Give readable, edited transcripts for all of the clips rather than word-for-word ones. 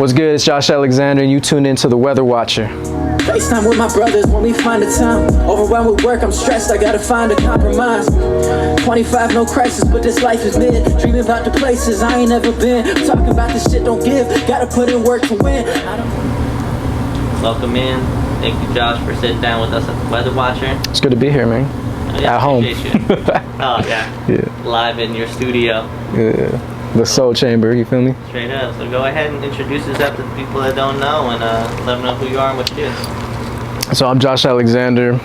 What's good? It's Josh Alexander, and you tuned into the Weather Watcher. FaceTime with my brothers when we find the time. Overwhelmed with work, I'm stressed, I gotta find a compromise. 25, no crisis, but this life is mid. Dreaming about the places I ain't never been. Talking about this shit don't give, gotta put in work to win. Welcome in. Thank you, Josh, for sitting down with us at the Weather Watcher. It's good to be here, man. Yeah, at home. Oh, yeah. Live in your studio. Yeah. The Soul Chamber, you feel me? Straight up. So go ahead and introduce yourself to the people that don't know and let them know who you are and what you do. So I'm Josh Alexander.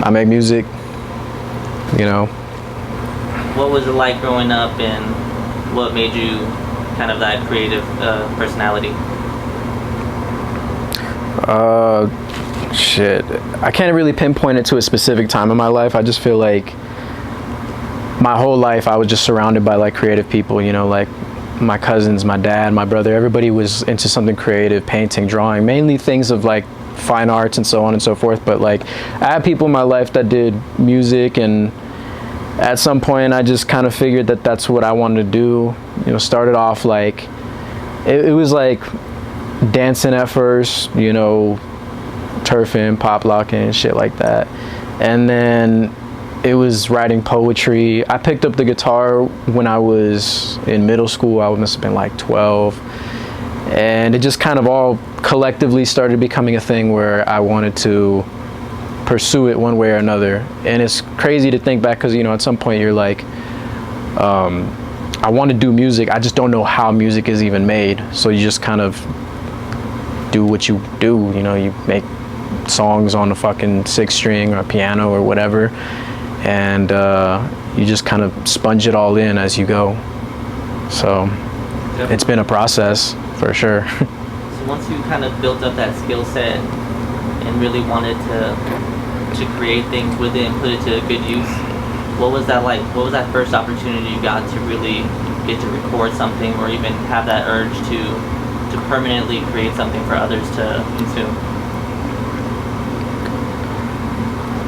I make music, you know. What was it like growing up and what made you kind of that creative personality? Shit. I can't really pinpoint it to a specific time in my life. I just feel like my whole life I was just surrounded by like creative people, you know, like my cousins, my dad, my brother, everybody was into something creative, painting, drawing, mainly things of like fine arts and so on and so forth. But like I had people in my life that did music, and at some point I just kind of figured that that's what I wanted to do. You know, started off like it was like dancing at first, you know, turfing, pop locking, shit like that. And then it was writing poetry. I picked up the guitar when I was in middle school. I must have been like 12. And it just kind of all collectively started becoming a thing where I wanted to pursue it one way or another. And it's crazy to think back because, you know, at some point you're like, I want to do music. I just don't know how music is even made. So you just kind of do what you do. You know, you make songs on a fucking 6-string or a piano or whatever. And you just kind of sponge it all in as you go. So It's been a process for sure. So once you kind of built up that skill set and really wanted to create things with it and put it to good use, what was that like? What was that first opportunity you got to really get to record something or even have that urge to permanently create something for others to consume?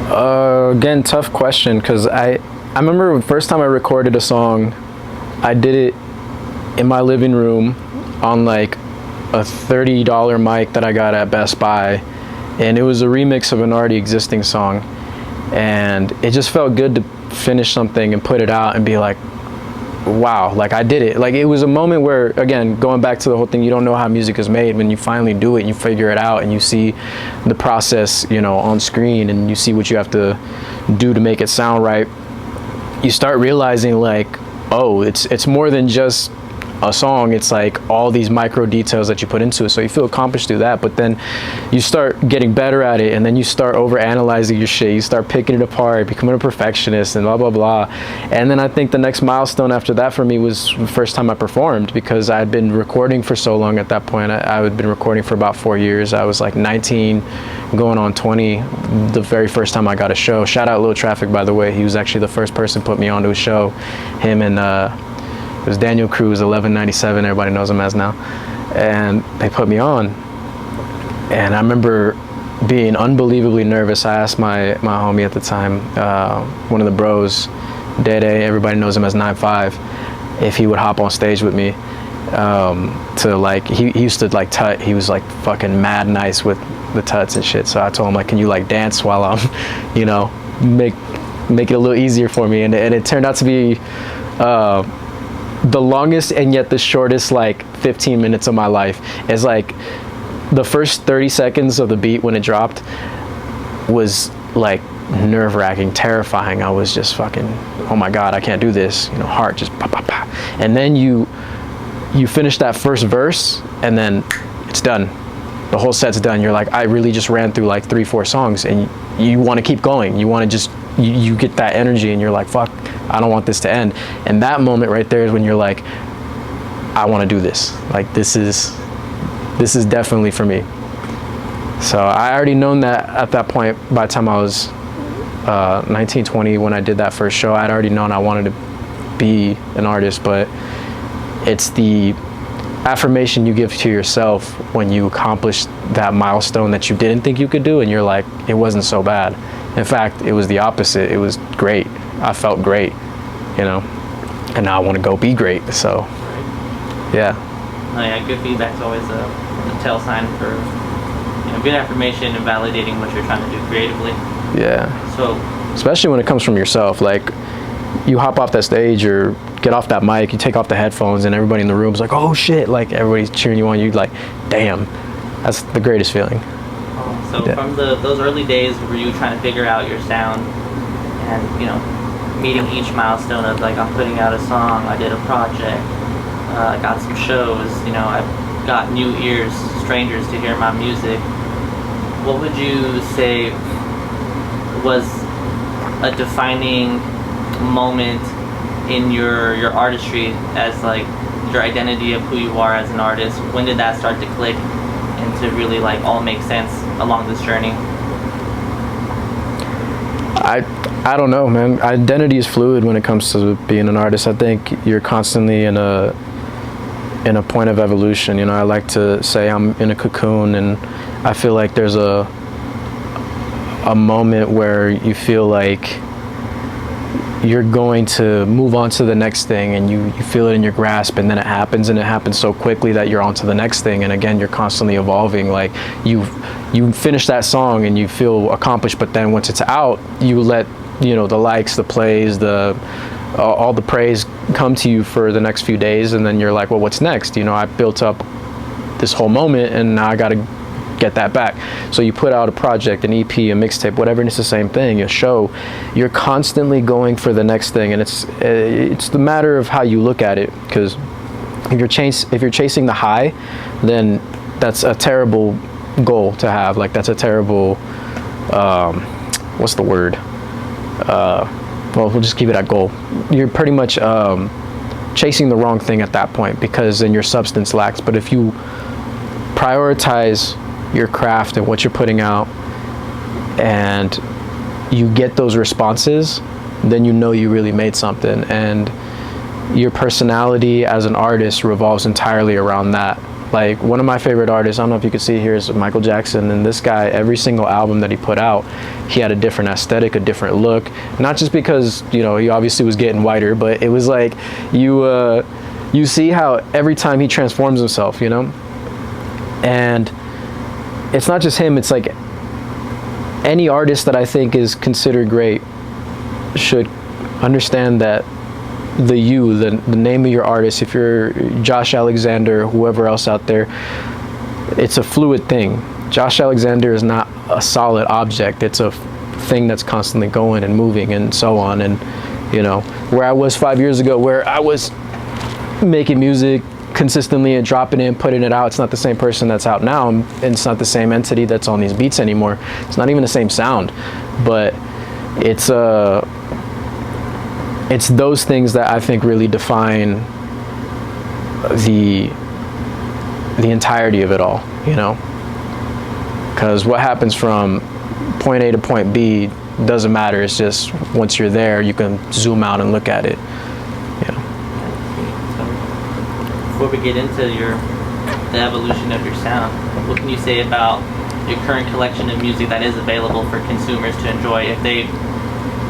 Again, tough question, because I remember the first time I recorded a song, I did it in my living room on like a $30 mic that I got at Best Buy, and it was a remix of an already existing song, and it just felt good to finish something and put it out and be like, wow, like I did it. Like it was a moment where, again, going back to the whole thing, you don't know how music is made. When you finally do it and you figure it out and you see the process, you know, on screen, and you see what you have to do to make it sound right, you start realizing like, oh, it's more than just a song. It's like all these micro details that you put into it. So you feel accomplished through that, but then you start getting better at it, and then you start over analyzing your shit. You start picking it apart, becoming a perfectionist, and blah blah blah. And then I think the next milestone after that for me was the first time I performed, because I had been recording for so long. At that point I had been recording for about 4 years. I was like 19 going on 20 the very first time I got a show. Shout out Lil Traffic, by the way. He was actually the first person put me onto a show. Him and it was Daniel Cruz, 1197, everybody knows him as now. And they put me on. And I remember being unbelievably nervous. I asked my homie at the time, one of the bros, Dede, everybody knows him as 95, if he would hop on stage with me. To like, he used to like tut. He was like fucking mad nice with the tuts and shit. So I told him like, can you like dance while I'm, you know, make it a little easier for me. And it turned out to be, the longest and yet the shortest like 15 minutes of my life. Is like the first 30 seconds of the beat when it dropped was like nerve-wracking, terrifying. I was just fucking, oh my god, I can't do this, you know, heart just pop pop pop. And then you finish that first verse and then it's done. The whole set's done. You're like, I really just ran through like 3-4 songs, and you want to keep going. You want to just you get that energy, and you're like, fuck, I don't want this to end. And that moment right there is when you're like, I want to do this. Like this is definitely for me. So I already known that at that point. By the time I was 19, 20, when I did that first show, I'd already known I wanted to be an artist. But it's the affirmation you give to yourself when you accomplish that milestone that you didn't think you could do, and you're like, it wasn't so bad. In fact, it was the opposite. It was great. I felt great, you know, and now I want to go be great. So yeah. Oh yeah, good feedback's always a tell sign for good affirmation and validating what you're trying to do creatively. Yeah. So, especially when it comes from yourself, like you hop off that stage or get off that mic, you take off the headphones, and everybody in the room's like, "Oh shit!" Like everybody's cheering you on. You like, damn, that's the greatest feeling. So Yeah. from those early days, were you trying to figure out your sound, and meeting each milestone of like, I'm putting out a song, I did a project, I got some shows, I've got new ears, strangers to hear my music. What would you say was a defining moment in your artistry as like your identity of who you are as an artist? When did that start to click and to really like all make sense along this journey? I don't know, man. Identity is fluid when it comes to being an artist. I think you're constantly in a point of evolution. I like to say I'm in a cocoon, and I feel like there's a moment where you feel like you're going to move on to the next thing, and you feel it in your grasp, and then it happens so quickly that you're on to the next thing, and again you're constantly evolving. Like you finish that song and you feel accomplished, but then once it's out, you let the likes, the plays, all the praise come to you for the next few days, and then you're like, well, what's next? I built up this whole moment, and now I gotta get that back. So you put out a project, an EP, a mixtape, whatever, and it's the same thing, a show. You're constantly going for the next thing, and it's the matter of how you look at it. Because if you're chasing the high, then that's a terrible goal to have. Like that's a terrible what's the word? Well, we'll just keep it at goal. You're pretty much chasing the wrong thing at that point, because then your substance lacks. But if you prioritize your craft and what you're putting out, and you get those responses, then you really made something. And your personality as an artist revolves entirely around that. Like one of my favorite artists, I don't know if you can see here, is Michael Jackson. And this guy, every single album that he put out, he had a different aesthetic, a different look. Not just because he obviously was getting whiter, but it was like you see how every time he transforms himself, and it's not just him. It's like any artist that I think is considered great should understand that the name of your artist, if you're Josh Alexander or whoever else out there, it's a fluid thing. Josh Alexander is not a solid object. It's a thing that's constantly going and moving and so on. And where I was 5 years ago, where I was making music consistently and dropping it and putting it out, it's not the same person that's out now, and it's not the same entity that's on these beats anymore. It's not even the same sound, but it's those things that I think really define the entirety of it all, because what happens from point A to point B doesn't matter. It's just once you're there, you can zoom out and look at it. Before we get into the evolution of your sound, what can you say about your current collection of music that is available for consumers to enjoy? If they've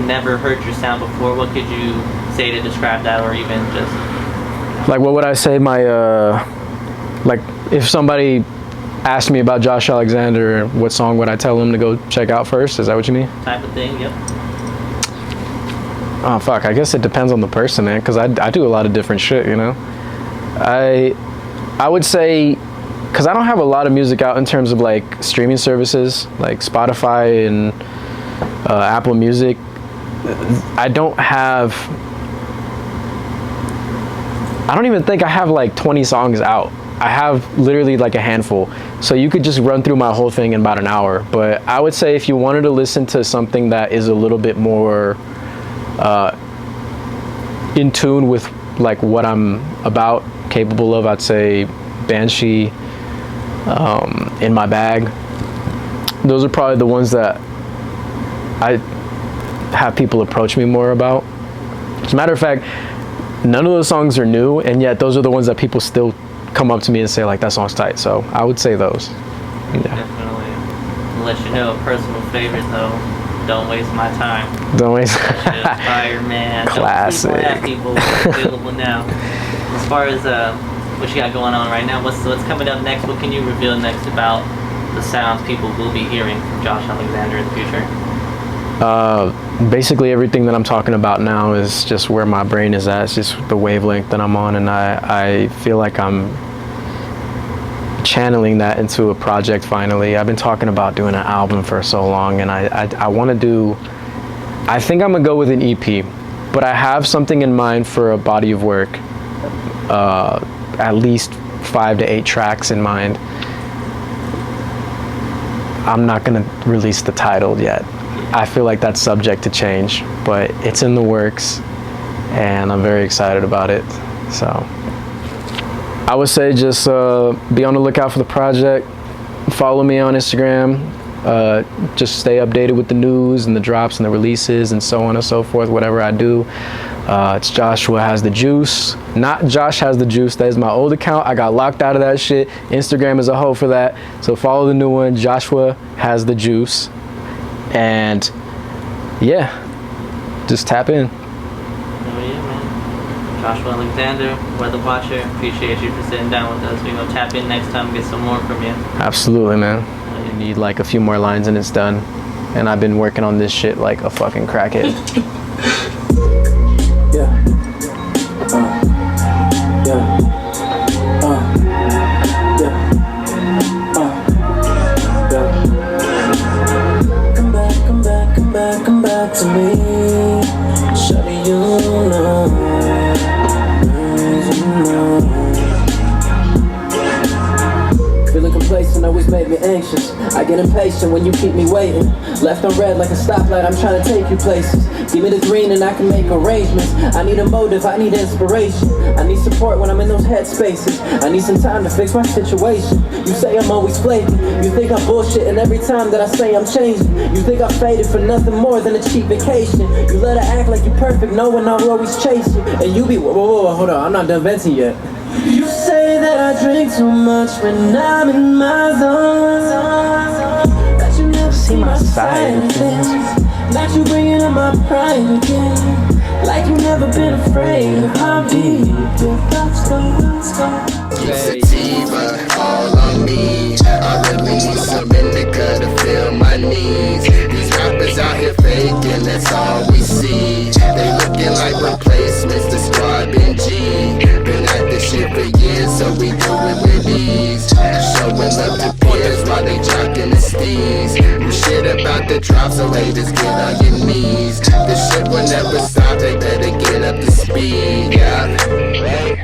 never heard your sound before, what could you say to describe that, or even just like what would I say? Like if somebody asked me about Josh Alexander, what song would I tell them to go check out first? Is that what you mean? type of thing? Yep. Oh fuck, I guess it depends on the person, man, because I do a lot of different shit, I would say, because I don't have a lot of music out in terms of like streaming services like Spotify and Apple Music. I don't even think I have like 20 songs out. I have literally like a handful. So you could just run through my whole thing in about an hour. But I would say if you wanted to listen to something that is a little bit more in tune with like what I'm about, capable of, I'd say Banshee, In My Bag. Those are probably the ones that I have people approach me more about. As a matter of fact, none of those songs are new, and yet those are the ones that people still come up to me and say like, that song's tight. So I would say those. Yeah. Definitely. I'll let you know, a personal favorite though, Don't Waste My Time. Don't waste. Fire, man. Classic. Don't sleep on that, people. Available now. As far as what you got going on right now? What's coming up next? What can you reveal next about the sounds people will be hearing from Josh Alexander in the future? Basically everything that I'm talking about now is just where my brain is at. It's just the wavelength that I'm on, and I feel like I'm channeling that into a project finally. I've been talking about doing an album for so long, and I want to do, I think I'm gonna go with an EP, but I have something in mind for a body of work, at least 5 to 8 tracks in mind. I'm not gonna release the title yet. I feel like that's subject to change, but it's in the works and I'm very excited about it. So I would say just be on the lookout for the project. Follow me on Instagram. Just stay updated with the news and the drops and the releases and so on and so forth, whatever I do. It's Joshua Has the Juice, not Josh Has the Juice. That is my old account. I got locked out of that shit. Instagram is a hoe for that. So follow the new one, Joshua Has the Juice. And yeah, just tap in. Oh yeah, man. Joshua Alexander, Weather Watcher, appreciate you for sitting down with us. We're gonna tap in next time and get some more from you. Absolutely, man. You need like a few more lines and it's done. And I've been working on this shit like a fucking crackhead. Yeah. Yeah. Come back to me, shawty, you know. Feeling complacent always made me anxious. I get impatient when you keep me waiting. Left on red like a stoplight, I'm trying to take you places. Give me the green and I can make arrangements. I need a motive, I need inspiration. I need support when I'm in those headspaces. I need some time to fix my situation. You say I'm always flaking. You think I'm bullshitting every time that I say I'm changing. You think I faded for nothing more than a cheap vacation. You let her act like you're perfect, knowing I'll always chase you. And you be, whoa, hold on, I'm not done venting yet. You say that I drink too much when I'm in my zone. That you never see my side of things. That you bringing up my pride again. Like you never been afraid of how deep your thoughts go. Sativa all on me. I really need some indica to feel my needs. These rappers out here faking, that's all we see. They looking like replacements to Squad and G. Been at this shit for years, so we do it with ease. Showing love to peers while they jocking the steez. You shit about the drop, so haters get on your knees. This shit will never stop, they better get up to speed, yeah.